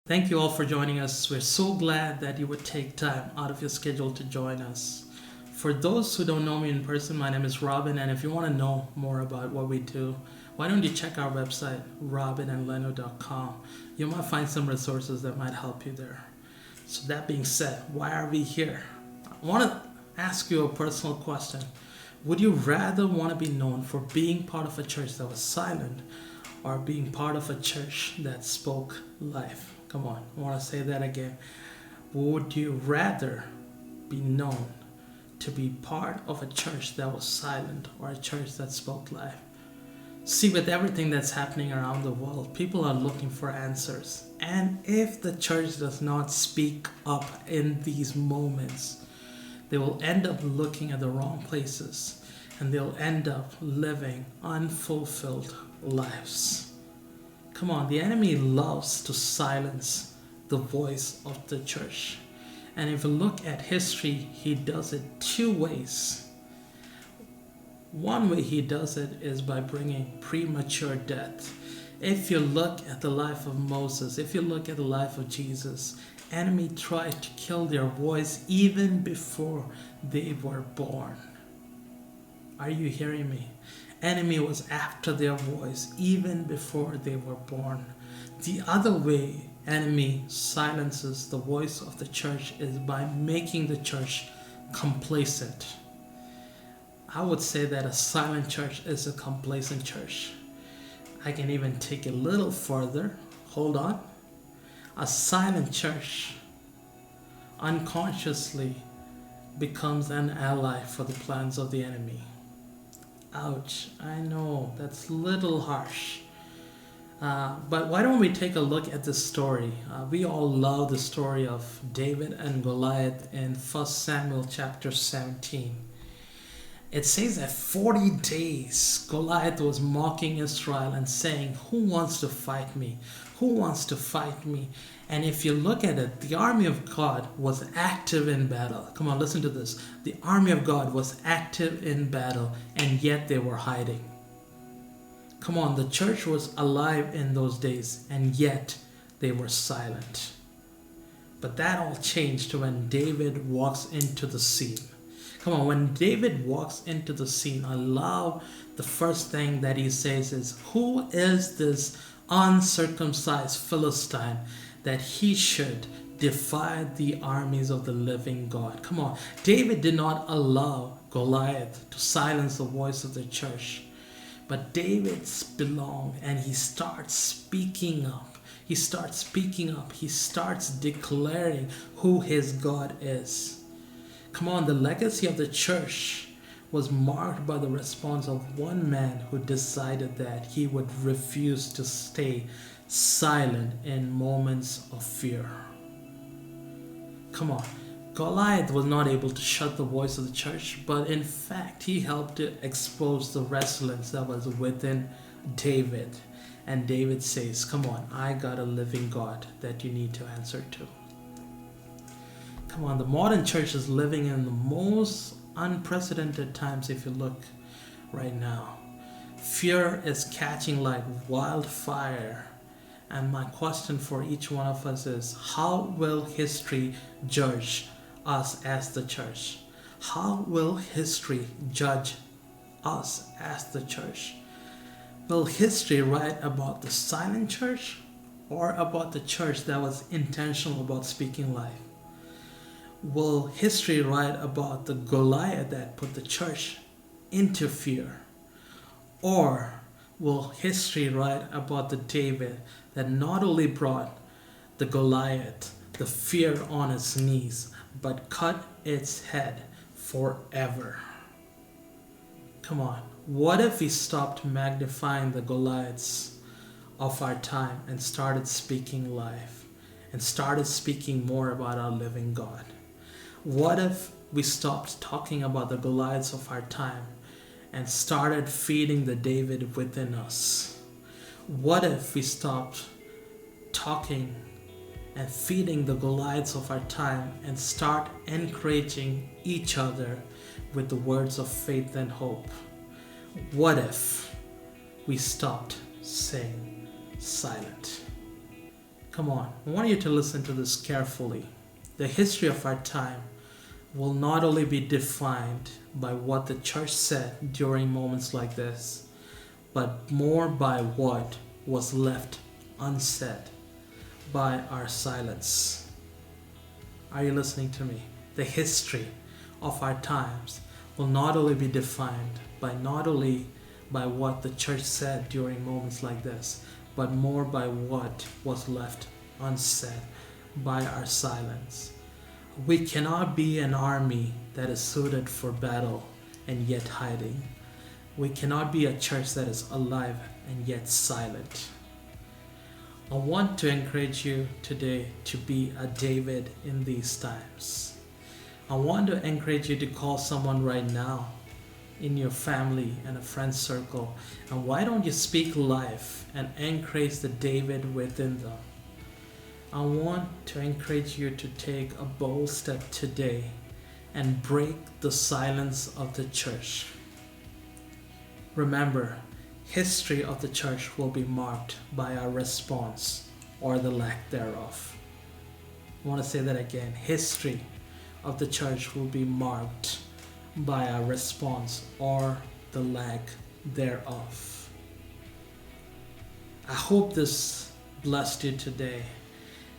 Thank you all for joining us. We're so glad that you would take time out of your schedule to join us. For those who don't know me in person, my name is Robin, and if you want to know more about what we do, why don't you check our website, robinandleno.com. You might find some resources that might help you there. So, that being said, why are we here? I want to ask you a personal question. Would you rather want to be known for being part of a church that was silent or being part of a church that spoke life? Come on, I want to say that again. Would you rather be known to be part of a church that was silent or a church that spoke life? See, with everything that's happening around the world, people are looking for answers. And if the church does not speak up in these moments, they will end up looking at the wrong places and they'll end up living unfulfilled lives. Come on, the enemy loves to silence the voice of the church. And if you look at history, he does it two ways. One way he does it is by bringing premature death. If you look at the life of Moses, if you look at the life of Jesus, enemy tried to kill their voice even before they were born. Are you hearing me? Enemy was after their voice even before they were born. The other way enemy silences the voice of the church is by making the church complacent. I would say that a silent church is a complacent church. I can even take it a little further. Hold on. A silent church unconsciously becomes an ally for the plans of the enemy. Ouch, I know, that's a little harsh. But why don't we take a look at this story? We all love the story of David and Goliath in 1 Samuel chapter 17. It says that 40 days Goliath was mocking Israel and saying, "Who wants to fight me? Who wants to fight me?" And if you look at it, the army of God was active in battle. Come on, listen to this. The army of God was active in battle, and yet they were hiding. Come on, the church was alive in those days, and yet they were silent. But that all changed when David walks into the scene. Come on, when David walks into the scene, I love the first thing that he says is, "Who is this uncircumcised Philistine that he should defy the armies of the living God?" Come on, David did not allow Goliath to silence the voice of the church. But David belonged and he starts speaking up. He starts speaking up. He starts declaring who his God is. Come on, the legacy of the church was marked by the response of one man who decided that he would refuse to stay silent in moments of fear. Come on, Goliath was not able to shut the voice of the church, but in fact, he helped to expose the resilience that was within David. And David says, "Come on, I got a living God that you need to answer to." Come on, the modern church is living in the most unprecedented times if you look right now. Fear is catching like wildfire. And my question for each one of us is, how will history judge us as the church? How will history judge us as the church? Will history write about the silent church or about the church that was intentional about speaking life? Will history write about the Goliath that put the church into fear? Or will history write about the David that not only brought the Goliath, the fear on its knees, but cut its head forever? Come on, what if we stopped magnifying the Goliaths of our time and started speaking life and started speaking more about our living God? What if we stopped talking about the Goliaths of our time and started feeding the David within us? What if we stopped talking and feeding the Goliaths of our time and start encouraging each other with the words of faith and hope? What if we stopped saying silent? Come on, I want you to listen to this carefully. The history of our time will not only be defined by what the church said during moments like this, but more by what was left unsaid by our silence. Are you listening to me? The history of our times will not only be defined by not only by what the church said during moments like this, but more by what was left unsaid by our silence. We cannot be an army that is suited for battle and yet hiding. We cannot be a church that is alive and yet silent. I want to encourage you today to be a David in these times. I want to encourage you to call someone right now in your family and a friend circle. And why don't you speak life and encourage the David within them? I want to encourage you to take a bold step today and break the silence of the church. Remember, history of the church will be marked by our response or the lack thereof. I want to say that again. History of the church will be marked by our response or the lack thereof. I hope this blessed you today,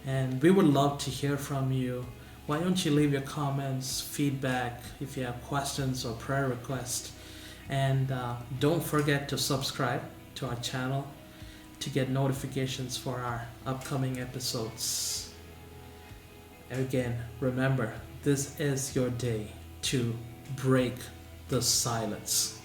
and we would love to hear from you. Why don't you leave your comments, feedback, if you have questions or prayer requests. And don't forget to subscribe to our channel to get notifications for our upcoming episodes. Again, remember, this is your day to break the silence.